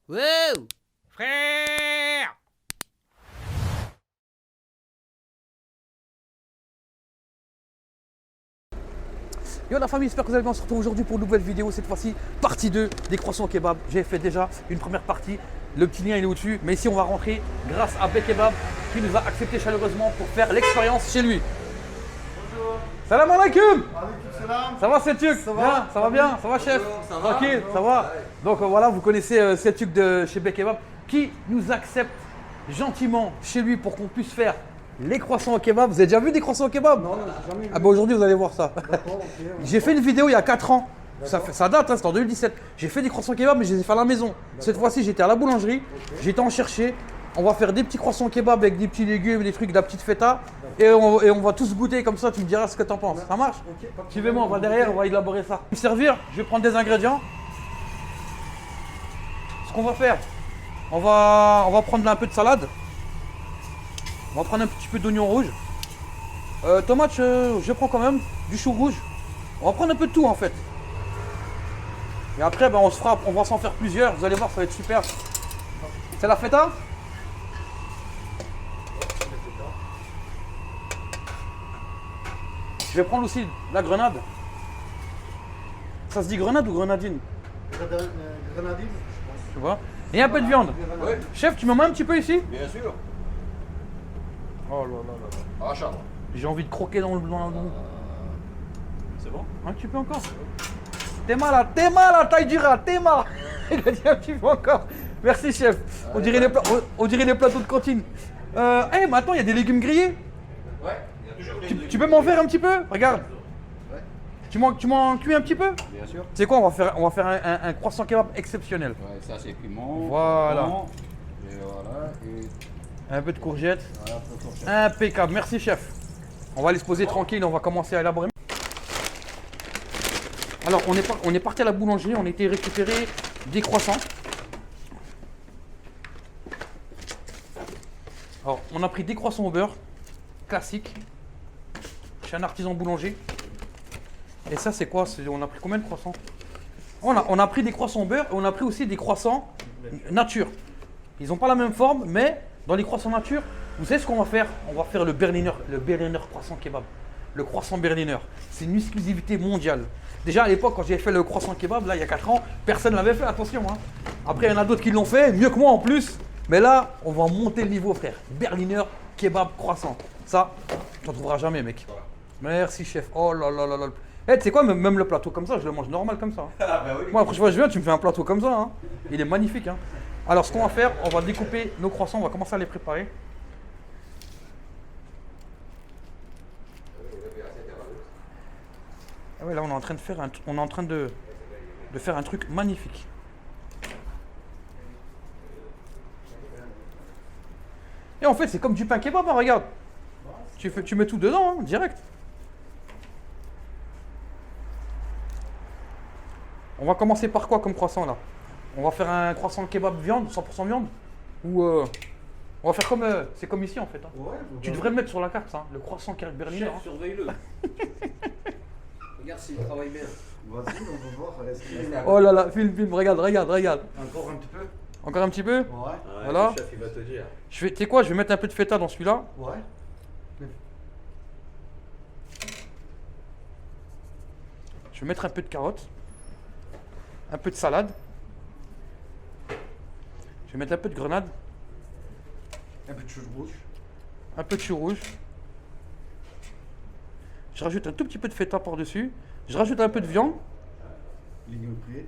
Wow, frère! Yo la famille, j'espère que vous allez bien. On se retrouve aujourd'hui pour une nouvelle vidéo, cette fois-ci partie 2 des croissants kebab. J'ai fait déjà une première partie, le petit lien il est au-dessus, mais ici on va rentrer grâce à Bek Kebab qui nous a accepté chaleureusement pour faire l'expérience chez lui. Bonjour. Salam alaikum. Alaikum salam. Ça va Selçuk? Ça va? Bien, ça va bien? Ça va chef? Ça va? Tranquille, ça va? Donc voilà, vous connaissez Selçuk de chez Bek Kebab qui nous accepte gentiment chez lui pour qu'on puisse faire les croissants au kebab. Vous avez déjà vu des croissants au kebab? Non, jamais vu. Ah bah aujourd'hui vous allez voir ça. D'accord, ok. J'ai fait une vidéo il y a 4 ans. Ça date, hein, c'était en 2017. J'ai fait des croissants kebab, mais je les ai fait à la maison. Cette fois-ci, j'étais à la boulangerie. J'étais en chercher. On va faire des petits croissants kebab avec des petits légumes, des trucs, de la petite feta. Et on va tous goûter comme ça. Tu me diras ce que t'en penses. Ça marche? Ok, pas de Suivez-moi, on va problème. derrière, on va élaborer ça. Pour me servir, je vais prendre des ingrédients. Ce qu'on va faire, on va prendre un peu de salade. On va prendre un petit peu d'oignon rouge. Tomate, je prends quand même du chou rouge. On va prendre un peu de tout en fait. Et après, ben, on va s'en faire plusieurs. Vous allez voir, ça va être super. C'est la feta? Je vais prendre aussi la grenade. Ça se dit grenade ou grenadine? Grenadine, Tu vois? Et un peu de viande. Oui. Chef, tu m'en mets un petit peu ici? Bien sûr. Oh là là là. Achat. J'ai envie de croquer dans le blanc. C'est bon? Un petit peu encore. T'es mal, la taille du rat, t'es mal. Il a dit un petit peu encore. Merci chef. On dirait les plateaux de cantine. Mais attends, il y a des légumes grillés. Ouais. Il y a toujours des Tu peux m'en faire un petit peu? Regarde. Ouais. Tu m'en cuis un petit peu? Bien sûr. Tu sais quoi, on va faire un croissant kebab exceptionnel. Ouais, ça c'est piment. Voilà. piment, Et voilà. Et Un peu de courgettes. voilà, pour ton chef. Impeccable. Merci chef. On va aller se poser tranquille, on va commencer à élaborer. Alors, on est parti à la boulangerie, on a été récupérer des croissants. Alors, on a pris des croissants au beurre, classiques, chez un artisan boulanger. Et ça, c'est quoi? On a pris combien de croissants? On a pris des croissants au beurre et on a pris aussi des croissants nature. Ils n'ont pas la même forme, mais dans les croissants nature, vous savez ce qu'on va faire? On va faire le Berliner croissant kebab. Le croissant Berliner. C'est une exclusivité mondiale. Déjà à l'époque, quand j'ai fait le croissant kebab, là, il y a 4 ans, personne ne l'avait fait, attention. Hein. Après, il y en a d'autres qui l'ont fait, mieux que moi en plus. Mais là, on va monter le niveau, frère. Berliner kebab croissant. Ça, tu n'en trouveras jamais, mec. Merci, chef. Oh là là là là. Eh, tu sais quoi, même le plateau comme ça, je le mange normal comme ça. Hein. Ah bah oui. Moi, la prochaine fois que je viens, tu me fais un plateau comme ça. Hein. Il est magnifique. Hein. Alors, ce qu'on va faire, on va découper nos croissants, on va commencer à les préparer. Ah ouais, là, on est en train de faire faire un truc magnifique. Et en fait, c'est comme du pain kebab, hein, regarde. Tu mets tout dedans, hein, direct. On va commencer par quoi comme croissant là? On va faire un croissant kebab viande, 100% viande? Ou on va faire comme c'est comme ici en fait. Hein. Ouais, Tu devrais le mettre sur la carte, ça, le croissant Berliner. Hein. Surveille-le. Regarde s'il travaille bien. Vas-y, on va voir. Est-ce qu'il- Oh là là, film, regarde. Encore un petit peu? Encore un petit peu? Ouais. Voilà. Le chef, il va te dire. Tu sais quoi, je vais mettre un peu de feta dans celui-là. Ouais. Je vais mettre un peu de carottes. Un peu de salade. Je vais mettre un peu de grenade. Un peu de chou rouge. Un peu de chou rouge. Je rajoute un tout petit peu de feta par-dessus. Je rajoute un peu de viande. Légumes cuits.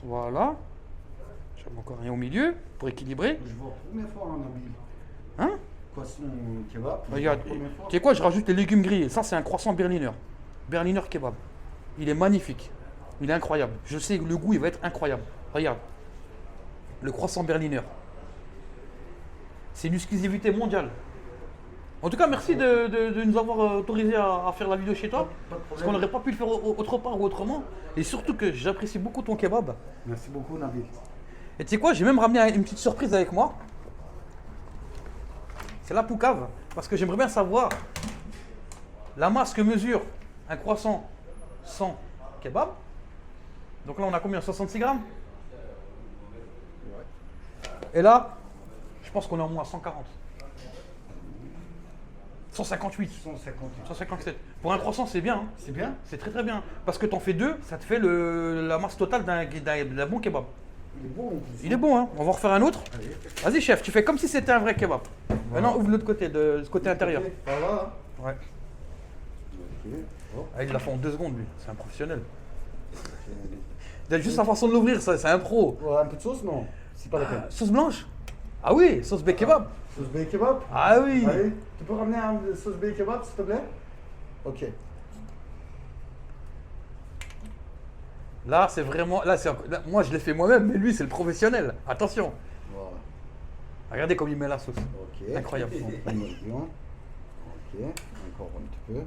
Voilà. Je mets encore un au milieu pour équilibrer. Je vois la première fois en Nabil. Hein? Poisson kebab. Regarde. La première fois. Tu sais quoi, je rajoute les légumes grillés. Ça, c'est un croissant Berliner. Berliner kebab. Il est magnifique. Il est incroyable. Je sais que le goût, il va être incroyable. Regarde. Le croissant Berliner. C'est une exclusivité mondiale. En tout cas, merci de nous avoir autorisé à faire la vidéo chez toi. Pas de Parce problème. qu'on n'aurait pas pu le faire autre part ou autrement. Et surtout que j'apprécie beaucoup ton kebab. Merci beaucoup, Nabil. Et tu sais quoi, j'ai même ramené une petite surprise avec moi. C'est la poucave. Parce que j'aimerais bien savoir la masse que mesure un croissant sans kebab Donc là, on a combien? 66 grammes? Et là, je pense qu'on est au moins à 140. 158. 158. 157. Pour un croissant, c'est bien. Hein. C'est bien? C'est très très bien. Parce que t'en fais deux, ça te fait la masse totale d'un bon kebab. Il est bon en plus. Il est bon, hein. On va en refaire un autre. Allez. Vas-y, chef, tu fais comme si c'était un vrai kebab. Maintenant, ouvre l'autre côté, de ce côté intérieur. Ça va, hein? Ouais. Ok. Oh. Ah, il l'a fait en 2 secondes, lui. C'est un professionnel. Juste sa façon de l'ouvrir, ça, c'est un pro. Ouais, un peu de sauce, non? C'est pas la peine. Sauce blanche? Ah oui, sauce bake kebab. Sauce bake kebab? Ah oui. Allez, tu peux ramener un sauce bake kebab, s'il te plaît? Ok. Là, c'est vraiment. Là, moi, je l'ai fait moi-même, mais lui, c'est le professionnel. Attention. Voilà. Regardez comme il met la sauce. Ok. Incroyable. On prend le bien. Ok. Encore un petit peu.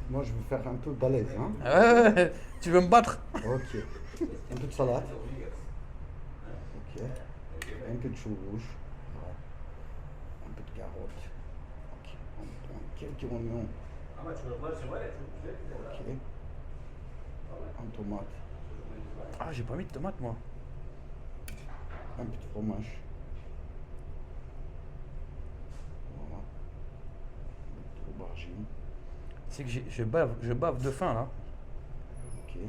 Moi, je veux faire un peu balèze, hein? Ouais, tu veux me battre? Ok. Un peu de salade. Ok. Un peu de chou rouge. Voilà. Un peu de carotte. Ok. On prend quelques oignons. Ok. Un tomate. Ah, j'ai pas mis de tomate, moi. Un peu de fromage. Voilà. Un peu d'aubergine. C'est que je bave de faim, là. Ok.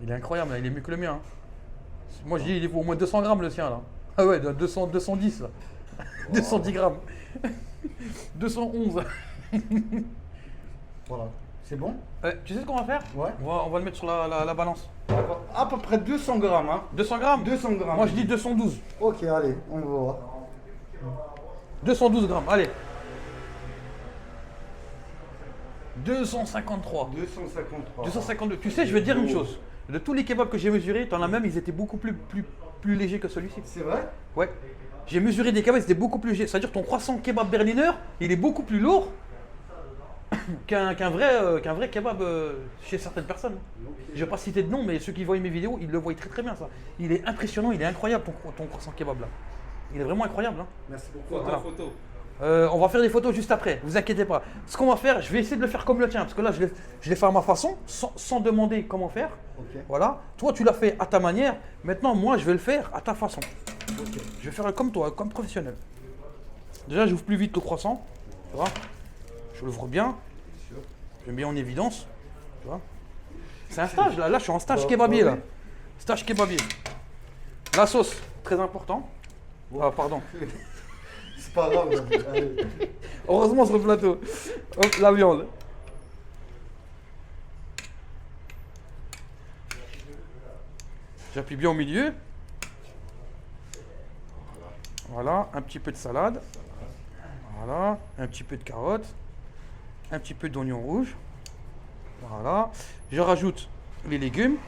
Il est incroyable, là. Il est mieux que le mien. Hein. Moi, je dis, il est au moins 200 grammes, le sien, là. Ah ouais, 210, là. 210 grammes. 211. Voilà. C'est bon? Tu sais ce qu'on va faire? Ouais. On va le mettre sur la balance. D'accord. À peu près 200 grammes, hein? 200 grammes? 200 grammes. Moi, je dis 212. Ok, allez, on va voir. 212 grammes, allez. 253. 253. 252. Tu sais, je vais te dire une chose. De tous les kebabs que j'ai mesurés, t'en as même, ils étaient beaucoup plus légers que celui-ci. C'est vrai? Ouais. J'ai mesuré des kebabs, ils étaient beaucoup plus légers. C'est-à-dire ton croissant kebab berliner, il est beaucoup plus lourd qu'un vrai kebab chez certaines personnes. Je vais pas citer de nom, mais ceux qui voient mes vidéos, ils le voient très très bien ça. Il est impressionnant, il est incroyable ton croissant kebab là. Il est vraiment incroyable. Hein. Merci beaucoup. Photo. On va faire des photos juste après, vous inquiétez pas. Ce qu'on va faire, je vais essayer de le faire comme le tien, parce que là je l'ai fait à ma façon, sans demander comment faire. Ok. Voilà. Toi tu l'as fait à ta manière, maintenant moi je vais le faire à ta façon. Ok. Je vais faire comme toi, comme professionnel. Déjà j'ouvre plus vite le croissant, tu vois. Je l'ouvre bien, je le mets en évidence, tu vois. C'est un stage là, je suis en stage kebabier là. Stage kebabier. La sauce, très important. Ah pardon. C'est pas grave. Allez. Heureusement sur le plateau. Hop, la viande. J'appuie bien au milieu. Voilà, un petit peu de salade. Voilà, un petit peu de carotte. Un petit peu d'oignon rouge. Voilà. Je rajoute les légumes.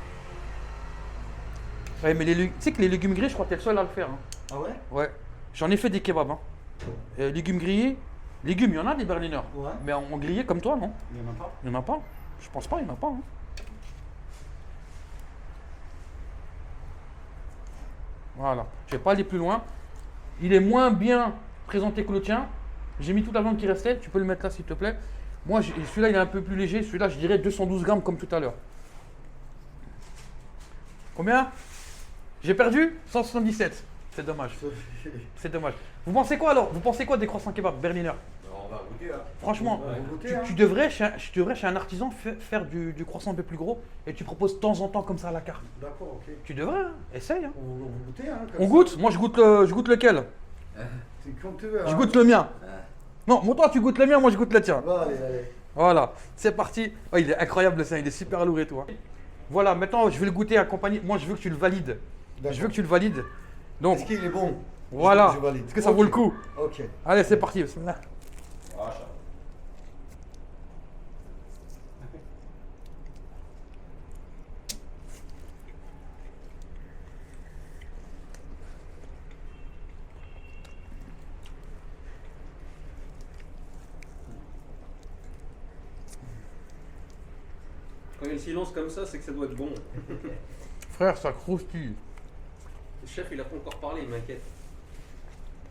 Ouais, mais tu sais que les légumes grillés, je crois que t'es le seul à le faire. Hein. Ah ouais? Ouais. J'en ai fait des kebabs. Hein. Légumes grillés. Légumes, il y en a des berliners. Ouais. Mais en grillé comme toi, non? Il y en a pas? Il n'y en a pas. Je pense pas, il n'y en a pas. Hein. Voilà. Je vais pas aller plus loin. Il est moins bien présenté que le tien. J'ai mis toute la viande qui restait. Tu peux le mettre là, s'il te plaît. Moi, celui-là, il est un peu plus léger. Celui-là, je dirais 212 grammes comme tout à l'heure. Combien? J'ai perdu 177. C'est dommage. C'est dommage. Vous pensez quoi alors? Vous pensez quoi des croissants kebab berliner? On va goûter là. Franchement, On va goûter, hein. tu devrais chez un artisan faire du croissant un peu plus gros et tu proposes de temps en temps comme ça à la carte. D'accord, ok. Tu devrais, hein. Essaye. Hein. On va goûter, hein. comme On ça. goûte? Moi je goûte lequel? C'est comme tu veux. Je hein. goûte le mien. Non, toi tu goûtes le mien, moi je goûte le tien. Bah, allez, allez. Voilà, c'est parti. Oh, il est incroyable le sien, il est super lourd et tout. Hein. Voilà, maintenant je vais le goûter accompagné. Moi je veux que tu le valides. Je veux que tu le valides. Donc Est-ce qu'il est bon? voilà. Je valide. Est-ce que ça vaut le coup? Ok. Allez, c'est parti. Bismillah. Quand il y a le silence comme ça, c'est que ça doit être bon. Frère, ça croustille. Le chef, il a pas encore parlé, il m'inquiète.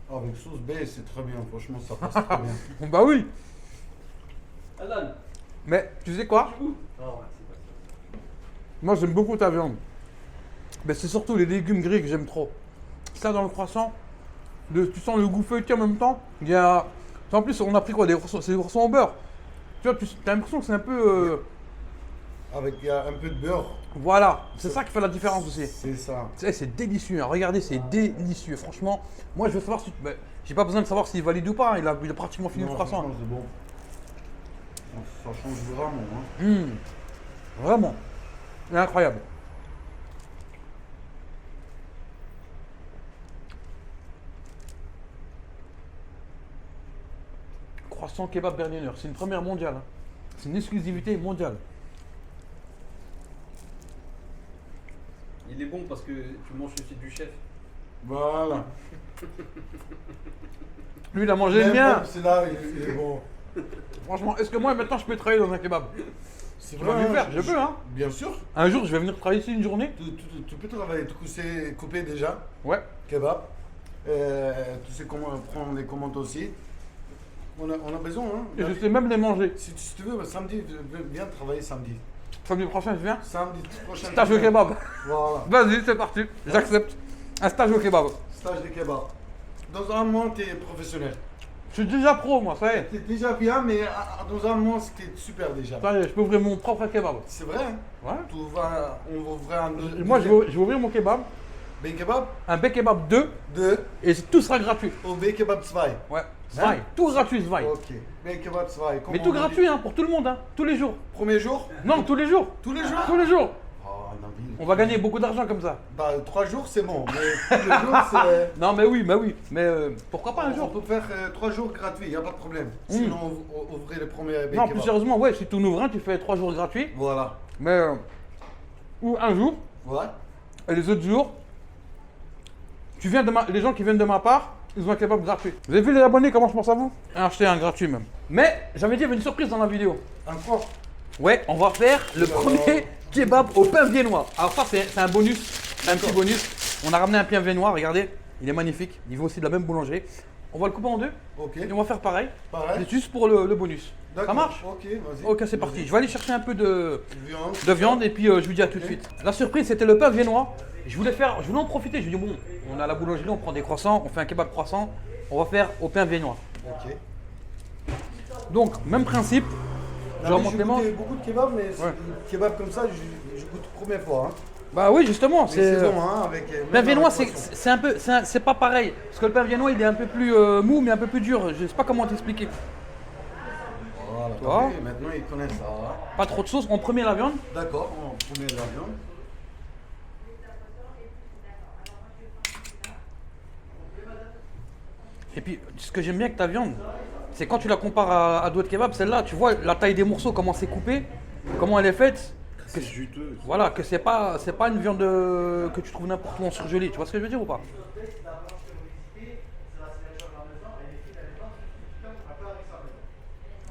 Avec sauce B, c'est très bien. Franchement, ça passe très bien. Bah oui. Alan, Mais tu sais quoi? tu goûtes? Ah, ouais, c'est pas ça. Moi, j'aime beaucoup ta viande. Mais c'est surtout les légumes gris que j'aime trop. Ça, dans le croissant, tu sens le goût feuilleté en même temps. Il y a... En plus, on a pris quoi? C'est des croissants au beurre. Tu vois, tu as l'impression que c'est un peu... Avec un peu de beurre. Voilà, c'est ça qui fait la différence aussi. C'est ça. C'est délicieux, hein. Regardez, c'est délicieux. Franchement, moi, je veux savoir si... Ben, j'ai pas besoin de savoir s'il valide ou pas. Hein. Il a pratiquement fini le croissant. franchement, c'est bon. Ça change vraiment. Hein. Vraiment. C'est incroyable. Croissant kebab berliner, c'est une première mondiale. Hein. C'est une exclusivité mondiale. Il est bon parce que tu manges aussi du chef. Voilà. Lui, il a mangé le mien. C'est là, il est bon. Franchement, est-ce que moi, maintenant, je peux travailler dans un kebab? C'est Tu vas me faire, je peux, hein. Bien sûr. Un jour, je vais venir travailler ici une journée. Tu peux travailler, tu sais couper déjà, Ouais. kebab. Tu sais comment prendre les commandes aussi. On a besoin, hein. Et je sais même les manger. Si tu veux, samedi, viens travailler samedi. Samedi prochain, je viens. Samedi prochain. Stage au kebab. Voilà. Vas-y, c'est parti. J'accepte. Un stage au kebab. Stage de kebab. Dans un mois, tu es professionnel. Je suis déjà pro, moi, ça y est. Tu es déjà bien, mais dans un mois, c'était super déjà. Ça y est, je peux ouvrir mon propre kebab. C'est vrai, hein. Ouais. On va ouvrir un Moi, je vais ouvrir mon kebab. B kebab Un B kebab 2 2 et tout sera gratuit. au B kebab 2. Ouais. Zwei. Tout gratuit, Zwei. Ok. B kebab 2. Mais tout gratuit, hein, pour tout le monde, hein. Tous les jours. Premier jour Non, tous les jours. Tous les jours Tous les jours. Oh, Nabil. On va gagner beaucoup d'argent comme ça. Bah, 3 jours, c'est bon. Mais tous les jours, c'est. Non, mais oui. Mais pourquoi pas un On jour? peut faire 3 jours gratuits, il n'y a pas de problème. Sinon, ouvrez le premier B Non, kebab. plus sérieusement, ouais, si tu en ouvres un, tu fais 3 jours gratuits. Voilà. Mais. Ou un jour. Ouais. Et les autres jours, les gens qui viennent de ma part, ils ont un kebab gratuit. Vous avez vu les abonnés, comment je pense à vous? Acheter un gratuit même. Mais j'avais dit, il y avait une surprise dans la vidéo. Encore. Ouais, on va faire le premier kebab au pain viennois. Alors ça, c'est un bonus, c'est un petit bonus. On a ramené un pain viennois, regardez, il est magnifique. Il vient aussi de la même boulangerie. On va le couper en deux Ok. et on va faire pareil. Pareil. C'est juste pour le bonus. Ça D'accord. marche? Ok, vas-y. Ok, c'est parti. Je vais aller chercher un peu de Viande. viande et puis je vous dis à tout de suite. La surprise, c'était le pain viennois. Je voulais en profiter. Je me dis, bon, on a la boulangerie, on prend des croissants, on fait un kebab croissant. On va faire au pain viennois. Ok. Donc, même principe. Je remonte les manches. J'ai goûté beaucoup de kebab, mais Ouais. kebab comme ça, je goûte première fois. Hein. Bah oui, justement. Mais c'est bon, hein, avec. Le pain viennois, c'est un peu, c'est pas pareil. Parce que le pain viennois, il est un peu plus mou, mais un peu plus dur. Je sais pas comment t'expliquer. Voilà, Tu vois? maintenant ils connaissent ça. Hein. Pas trop de sauce. On premier la viande. D'accord, on met la viande. Et puis, ce que j'aime bien avec ta viande, c'est quand tu la compares à d'autres kebabs, celle-là, tu vois la taille des morceaux, comment c'est coupé, comment elle est faite. C'est juteux. Voilà, que c'est pas une viande que tu trouves n'importe où en surgelé. Tu vois ce que je veux dire ou pas?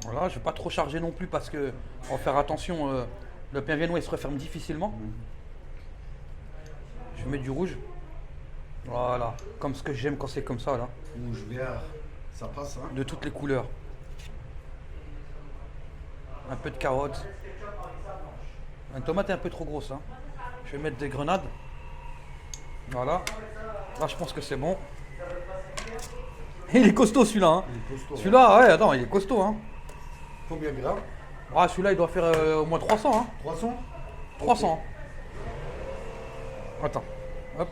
Voilà, je vais pas trop charger non plus parce que on va faire attention. Le pain viennois il se referme difficilement. Je vais mettre du rouge. Voilà, comme ce que j'aime quand c'est comme ça là, Rouge, vert, ça passe. Hein. de toutes les couleurs. Un peu de carotte. Une tomate est un peu trop grosse. Hein. Je vais mettre des grenades. Voilà. Là, je pense que c'est bon. Il est costaud celui-là. Hein. Il est costaud. Celui-là, ouais, attends, il est costaud. Hein. Combien de grammes Ah, celui-là, il doit faire au moins 300. Hein. 300 300. Attends. Hop.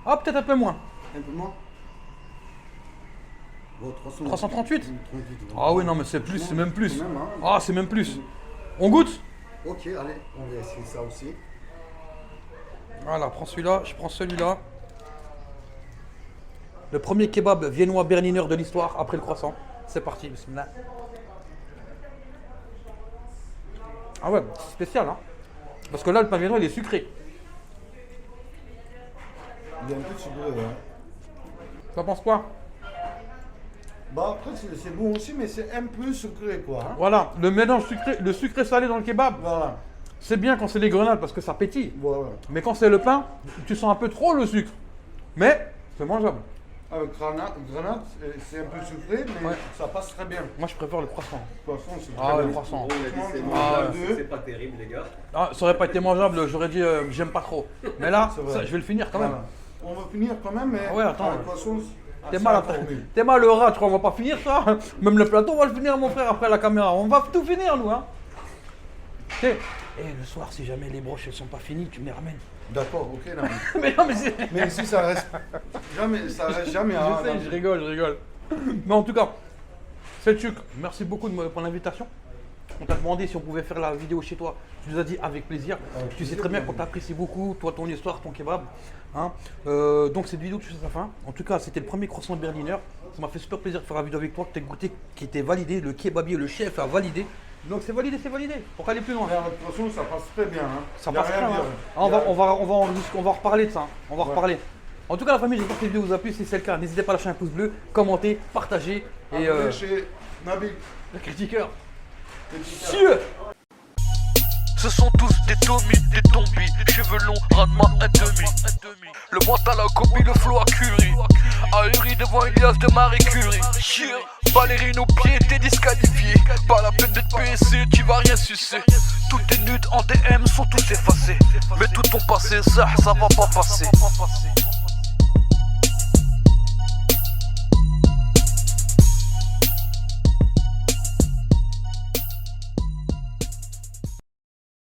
Ah, peut-être un peu moins. Un peu moins. Bon, 300. 338. 38, Ah oui, non, mais c'est plus, c'est même plus. Quand même, hein. Ah, c'est même plus. On goûte? Ok, allez, on va essayer ça aussi. Voilà, prends celui-là, je prends celui-là. Le premier kebab viennois berliner de l'histoire après le croissant. C'est parti, bismillah. Ah ouais, c'est spécial, hein. Parce que là, le pain viennois, il est sucré. Il est un peu sucré, ouais. T'en penses quoi? Bah après c'est bon aussi, mais c'est un peu sucré quoi. Hein. Voilà, le mélange sucré, le sucré salé dans le kebab, Voilà. c'est bien quand c'est les grenades parce que ça pétille. Voilà. Mais quand c'est le pain, tu sens un peu trop le sucre. Mais c'est mangeable. Grenade, c'est un peu sucré, mais Ouais. ça passe très bien. Moi, je préfère le croissant. De toute façon, c'est Ah très ouais, le bien. croissant. Gros, il a dit c'est Ah, mangeable, ouais. c'est pas terrible, les gars. Ah, ça aurait pas été mangeable, j'aurais dit j'aime pas trop. Mais là, C'est vrai. ça, je vais le finir quand même. Voilà. On va finir quand même, mais Ah ouais, attends. de toute façon, T'es assez mal, informé. t'es mal le rat, tu crois, on va pas finir ça. Même le plateau, on va le finir, mon frère, après la caméra. On va tout finir, nous, hein. Et le soir, si jamais les broches elles sont pas finies, tu me les ramènes. D'accord, ok. Non. Mais non, mais c'est. Mais ici, ça reste jamais. hein, Je sais, je rigole. Mais en tout cas, Selçuk, merci beaucoup pour l'invitation. On t'a demandé si on pouvait faire la vidéo chez toi. Tu nous as dit avec plaisir. Avec Tu sais plaisir, très bien bien qu'on sûr. t'apprécie beaucoup, toi, ton histoire, ton kebab. Hein. Donc cette vidéo touche à sa fin. En tout cas, c'était le premier croissant berliner. Ça m'a fait super plaisir de faire la vidéo avec toi, que tu as goûté, qui était validé. Le kebabier, le chef a validé. Donc c'est validé. Pour aller plus loin. Mais de toute façon, ça passe très bien. Hein. Ça Y a passe rien très à bien. dire. Ah, on va reparler de ça. On va Ouais. reparler. En tout cas, la famille, j'espère que cette vidéo vous a plu. Si c'est le cas, n'hésitez pas à lâcher un pouce bleu, commenter, partager et Après, chez Nabil. le critiqueur. Petit Cieux. Ce sont tous des Tommy, des tombis, cheveux longs, rendement un demi. Le mental a copie, le flow a Curie. Ahuri devant Elias de Marie Curie. Cheer, ballerine au pied, t'es disqualifié. Pas la peine d'être PSC, tu vas rien sucer. Toutes tes nudes en DM sont tous effacées. Mais tout ton passé, ça va pas passer.